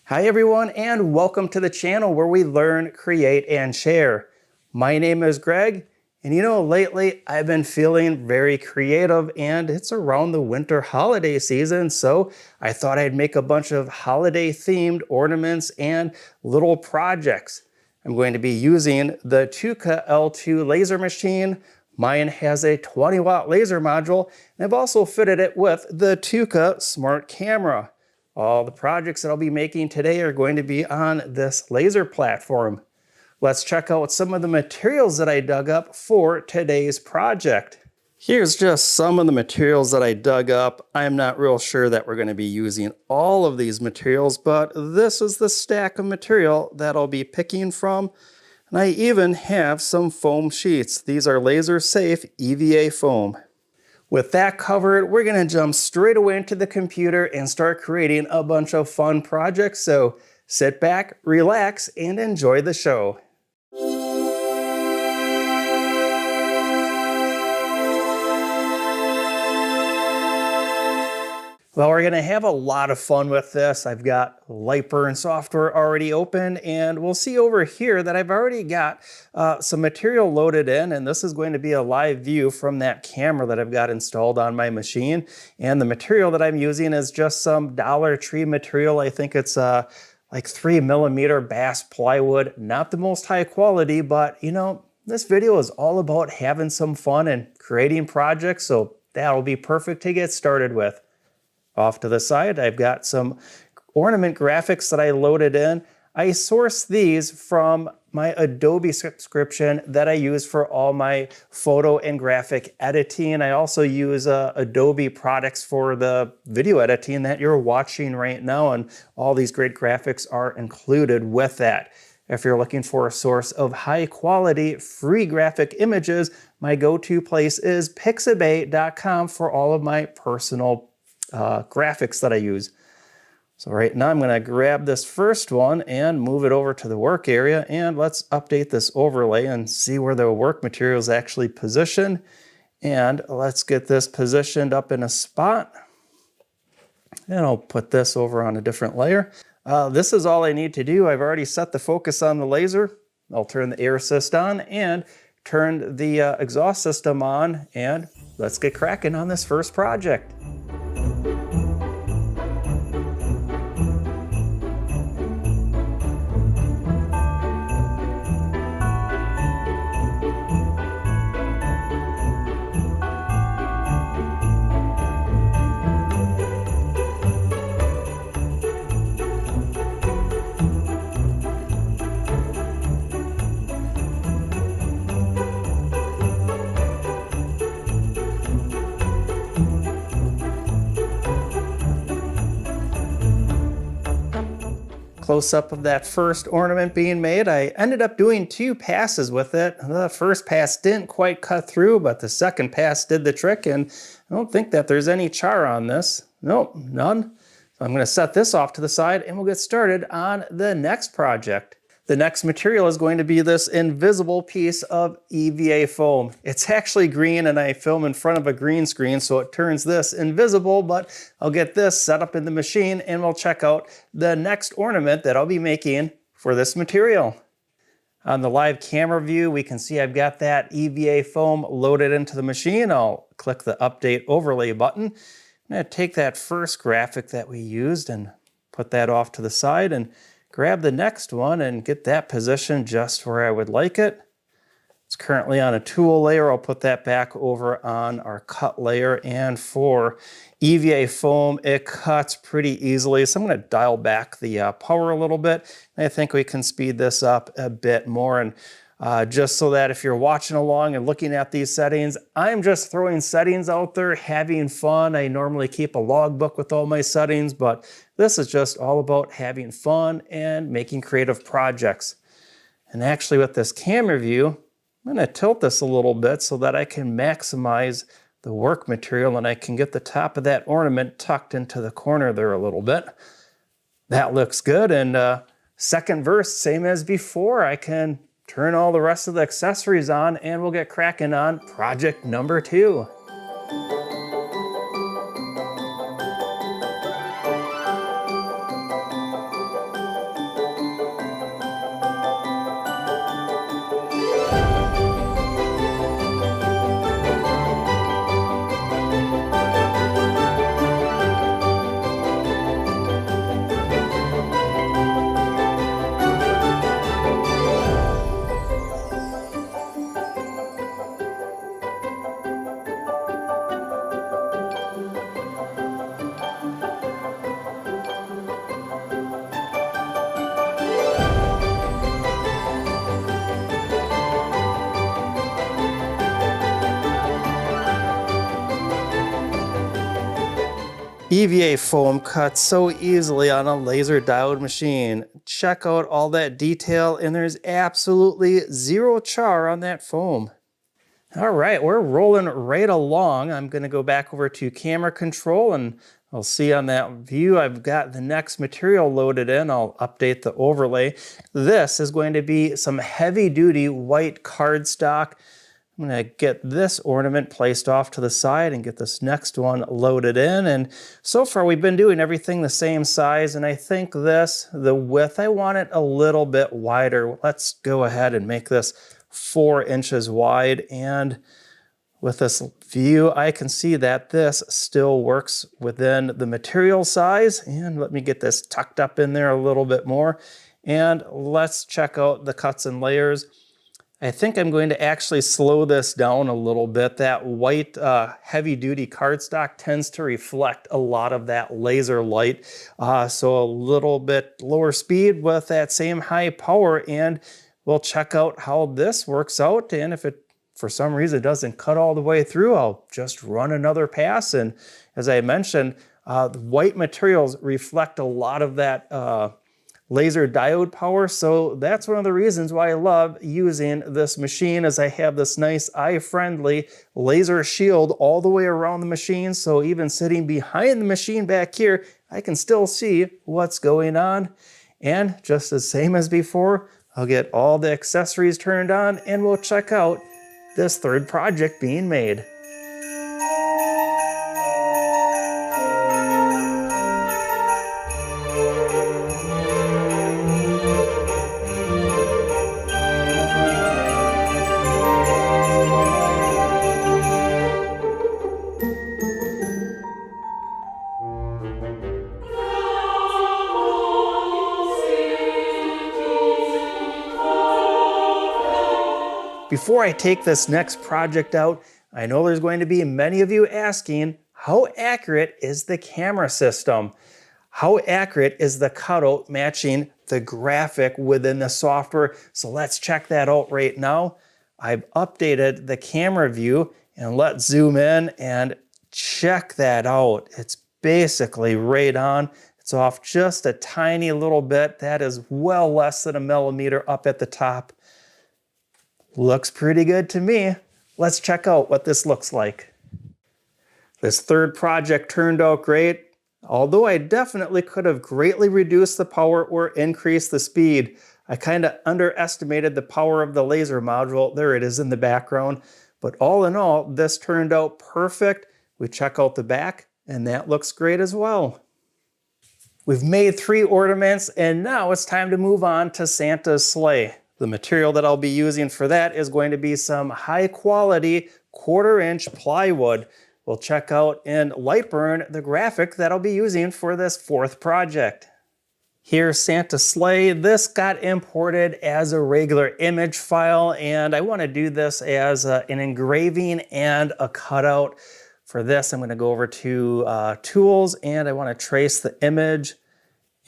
Hi everyone, and welcome to the channel where we learn, create, and share. My name is Greg, and lately I've been feeling very creative, and it's around the winter holiday season, so I thought I'd make a bunch of holiday themed ornaments and little projects. I'm going to be using the TOOCAA L2 laser machine. Mine has a 20-watt laser module, and I've also fitted it with the TOOCAA smart camera. All the projects that I'll be making today are going to be on this laser platform. Let's check out some of the materials that I dug up for today's project. Here's just some of the materials that I dug up. I'm not real sure that we're going to be using all of these materials, but this is the stack of material that I'll be picking from. And I even have some foam sheets. These are laser safe EVA foam. With that covered, we're going to jump straight away into the computer and start creating a bunch of fun projects. So sit back, relax, and enjoy the show. Well, we're going to have a lot of fun with this. I've got Lightburn software already open, and we'll see over here that I've already got some material loaded in, and this is going to be a live view from that camera that I've got installed on my machine. And the material that I'm using is just some Dollar Tree material. I think it's like 3mm bass plywood. Not the most high quality, but this video is all about having some fun and creating projects, so that'll be perfect to get started with. Off to the side, I've got some ornament graphics that I loaded in. I sourced these from my Adobe subscription that I use for all my photo and graphic editing. I also use Adobe products for the video editing that you're watching right now, and all these great graphics are included with that. If you're looking for a source of high quality free graphic images, my go-to place is pixabay.com for all of my personal graphics that I use. So right now I'm going to grab this first one and move it over to the work area, and let's update this overlay and see where the work material is actually positioned. And let's get this positioned up in a spot. And I'll put this over on a different layer. This is all I need to do. I've already set the focus on the laser. I'll turn the air assist on and turn the exhaust system on, and let's get cracking on this first project. Close-up of that first ornament being made. I ended up doing 2 passes with it. The first pass didn't quite cut through, but the second pass did the trick, and I don't think that there's any char on this. Nope, none. So I'm going to set this off to the side, and we'll get started on the next project. The next material is going to be this invisible piece of EVA foam. It's actually green, and I film in front of a green screen, so it turns this invisible, but I'll get this set up in the machine and we'll check out the next ornament that I'll be making for this material. On the live camera view, we can see I've got that EVA foam loaded into the machine. I'll click the Update Overlay button. I'm going to take that first graphic that we used and put that off to the side, and grab the next one and get that positioned just where I would like it. It's currently on a tool layer. I'll put that back over on our cut layer. And for EVA foam, it cuts pretty easily. So I'm going to dial back the power a little bit. And I think we can speed this up a bit more. And just so that if you're watching along and looking at these settings, I'm just throwing settings out there, having fun. I normally keep a logbook with all my settings, but this is just all about having fun and making creative projects. And actually with this camera view, I'm going to tilt this a little bit so that I can maximize the work material and I can get the top of that ornament tucked into the corner there a little bit. That looks good. And second verse, same as before, I can turn all the rest of the accessories on and we'll get cracking on project number 2. EVA foam cuts so easily on a laser diode machine. Check out all that detail, and there's absolutely zero char on that foam. All right, we're rolling right along. I'm gonna go back over to camera control, and I'll see on that view I've got the next material loaded in. I'll update the overlay. This is going to be some heavy duty white cardstock. I'm gonna get this ornament placed off to the side and get this next one loaded in. And so far we've been doing everything the same size, and I think the width, I want it a little bit wider. Let's go ahead and make this 4 inches wide. And with this view, I can see that this still works within the material size. And let me get this tucked up in there a little bit more. And let's check out the cuts and layers. I think I'm going to actually slow this down a little bit. That white heavy-duty cardstock tends to reflect a lot of that laser light. So a little bit lower speed with that same high power, and we'll check out how this works out. And if it, for some reason, doesn't cut all the way through, I'll just run another pass. And as I mentioned, the white materials reflect a lot of that laser diode power. So that's one of the reasons why I love using this machine, is I have this nice eye-friendly laser shield all the way around the machine. So even sitting behind the machine back here, I can still see what's going on. And just the same as before, I'll get all the accessories turned on and we'll check out this third project being made. Before I take this next project out, I know there's going to be many of you asking, how accurate is the camera system? How accurate is the cutout matching the graphic within the software? So let's check that out right now. I've updated the camera view, and let's zoom in and check that out. It's basically right on. It's off just a tiny little bit. That is well less than a millimeter up at the top. Looks pretty good to me. Let's check out what this looks like. This third project turned out great, although I definitely could have greatly reduced the power or increased the speed. I kind of underestimated the power of the laser module. There it is in the background. But all in all, this turned out perfect. We check out the back, and that looks great as well. We've made 3 ornaments, and now it's time to move on to Santa's sleigh. The material that I'll be using for that is going to be some high quality 1/4 inch plywood. We'll check out in Lightburn the graphic that I'll be using for this 4th project. Here's Santa's sleigh. This got imported as a regular image file, and I want to do this as an engraving and a cutout. For this, I'm going to go over to Tools, and I want to trace the image,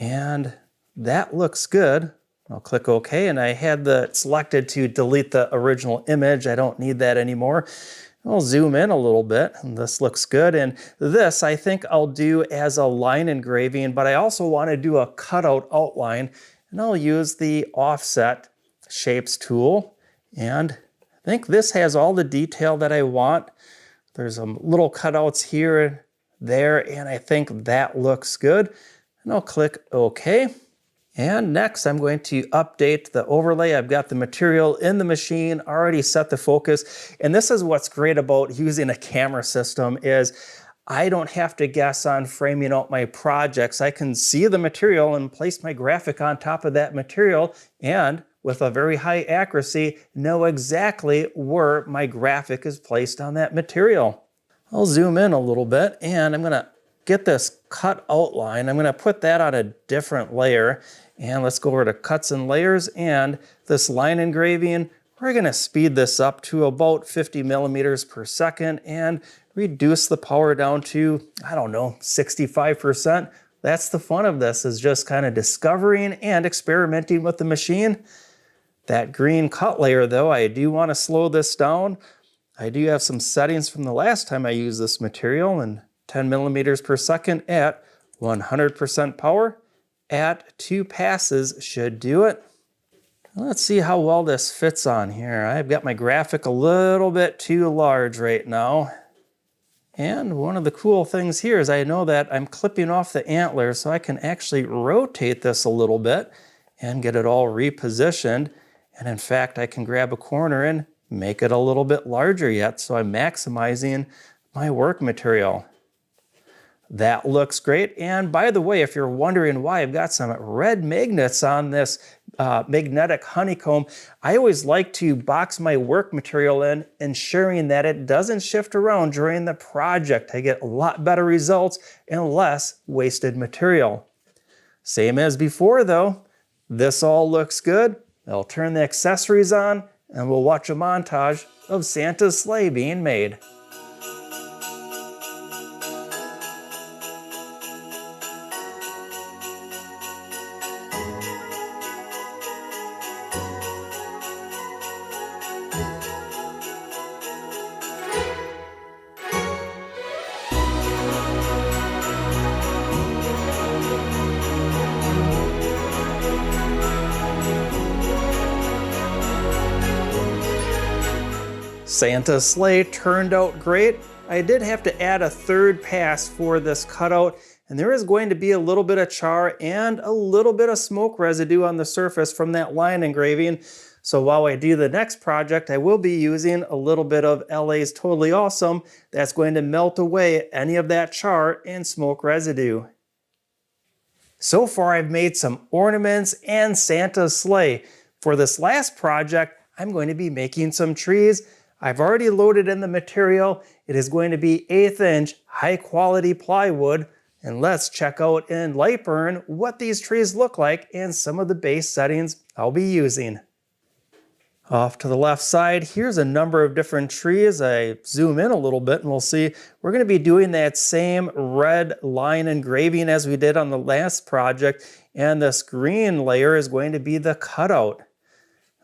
and that looks good. I'll click OK, and I had it selected to delete the original image. I don't need that anymore. I'll zoom in a little bit, and this looks good. And this, I think I'll do as a line engraving, but I also want to do a cutout outline, and I'll use the Offset Shapes tool. And I think this has all the detail that I want. There's some little cutouts here and there, and I think that looks good. And I'll click OK. And next, I'm going to update the overlay. I've got the material in the machine, already set the focus. And this is what's great about using a camera system, is I don't have to guess on framing out my projects. I can see the material and place my graphic on top of that material, and with a very high accuracy, know exactly where my graphic is placed on that material. I'll zoom in a little bit, and I'm going to get this cut outline. I'm going to put that on a different layer. And let's go over to Cuts and Layers, and this line engraving, we're going to speed this up to about 50 millimeters per second and reduce the power down to, I don't know, 65%. That's the fun of this, is just kind of discovering and experimenting with the machine. That green cut layer though, I do want to slow this down. I do have some settings from the last time I used this material, and 10 millimeters per second at 100% power at 2 passes should do it. Let's see how well this fits on here. I've got my graphic a little bit too large right now. And one of the cool things here is I know that I'm clipping off the antler, so I can actually rotate this a little bit and get it all repositioned. And in fact, I can grab a corner and make it a little bit larger yet, so I'm maximizing my work material. That looks great. And by the way, if you're wondering why I've got some red magnets on this magnetic honeycomb, I always like to box my work material in, ensuring that it doesn't shift around during the project. I get a lot better results and less wasted material. Same as before though, this all looks good. I'll turn the accessories on and we'll watch a montage of Santa's sleigh being made. Santa's sleigh turned out great. I did have to add a third pass for this cutout, and there is going to be a little bit of char and a little bit of smoke residue on the surface from that line engraving. So while I do the next project, I will be using a little bit of LA's Totally Awesome that's going to melt away any of that char and smoke residue. So far I've made some ornaments and Santa's sleigh. For this last project, I'm going to be making some trees. I've already loaded in the material. It is going to be 1/8 inch high quality plywood. And let's check out in Lightburn what these trees look like and some of the base settings I'll be using. Off to the left side, here's a number of different trees. I zoom in a little bit and we'll see we're going to be doing that same red line engraving as we did on the last project. And this green layer is going to be the cutout.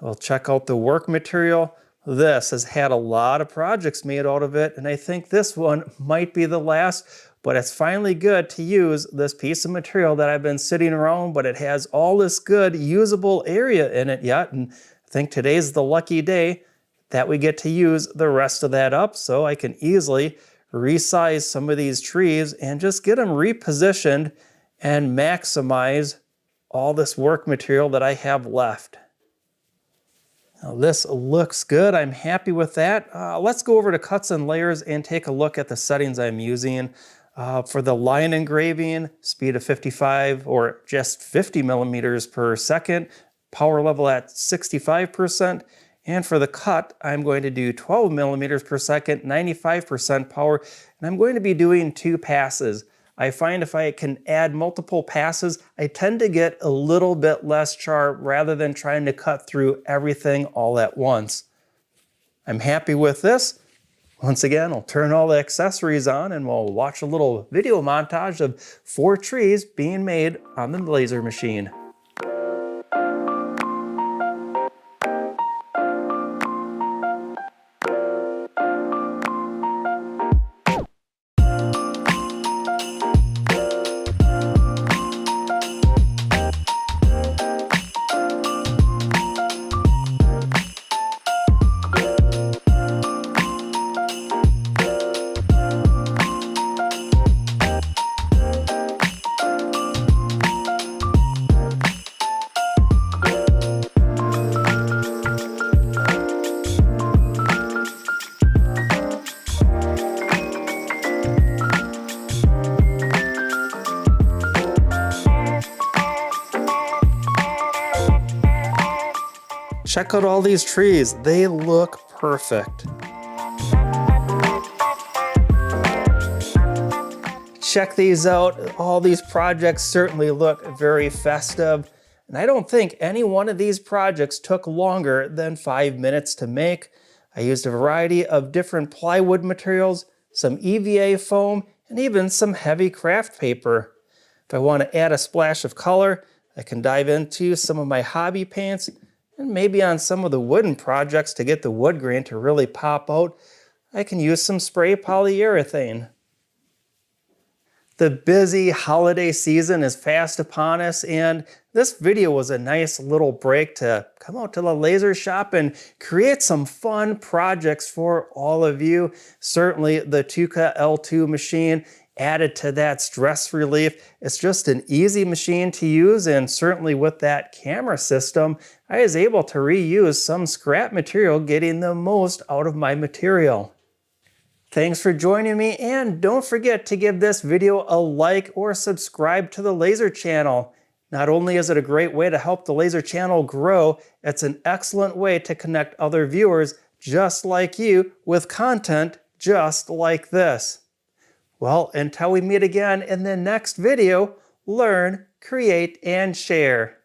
We'll check out the work material. This has had a lot of projects made out of it, and I think this one might be the last, but it's finally good to use this piece of material that I've been sitting around, but it has all this good usable area in it yet, and I think today's the lucky day that we get to use the rest of that up, so I can easily resize some of these trees and just get them repositioned and maximize all this work material that I have left. Now this looks good. I'm happy with that. Let's go over to cuts and layers and take a look at the settings I'm using. For the line engraving, speed of 55 or just 50 millimeters per second, power level at 65%. And for the cut, I'm going to do 12 millimeters per second, 95% power, and I'm going to be doing 2 passes. I find if I can add multiple passes, I tend to get a little bit less char rather than trying to cut through everything all at once. I'm happy with this. Once again, I'll turn all the accessories on and we'll watch a little video montage of 4 trees being made on the laser machine. Check out all these trees. They look perfect. Check these out. All these projects certainly look very festive. And I don't think any one of these projects took longer than 5 minutes to make. I used a variety of different plywood materials, some EVA foam, and even some heavy craft paper. If I want to add a splash of color, I can dive into some of my hobby paints, and maybe on some of the wooden projects to get the wood grain to really pop out, I can use some spray polyurethane. The busy holiday season is fast upon us, and this video was a nice little break to come out to the laser shop and create some fun projects for all of you. Certainly the TOOCAA L2 machine added to that stress relief. It's just an easy machine to use, and certainly with that camera system, I was able to reuse some scrap material, getting the most out of my material. Thanks for joining me, and don't forget to give this video a like or subscribe to the Laser channel. Not only is it a great way to help the Laser channel grow, it's an excellent way to connect other viewers just like you with content just like this. Well, until we meet again in the next video, learn, create, and share.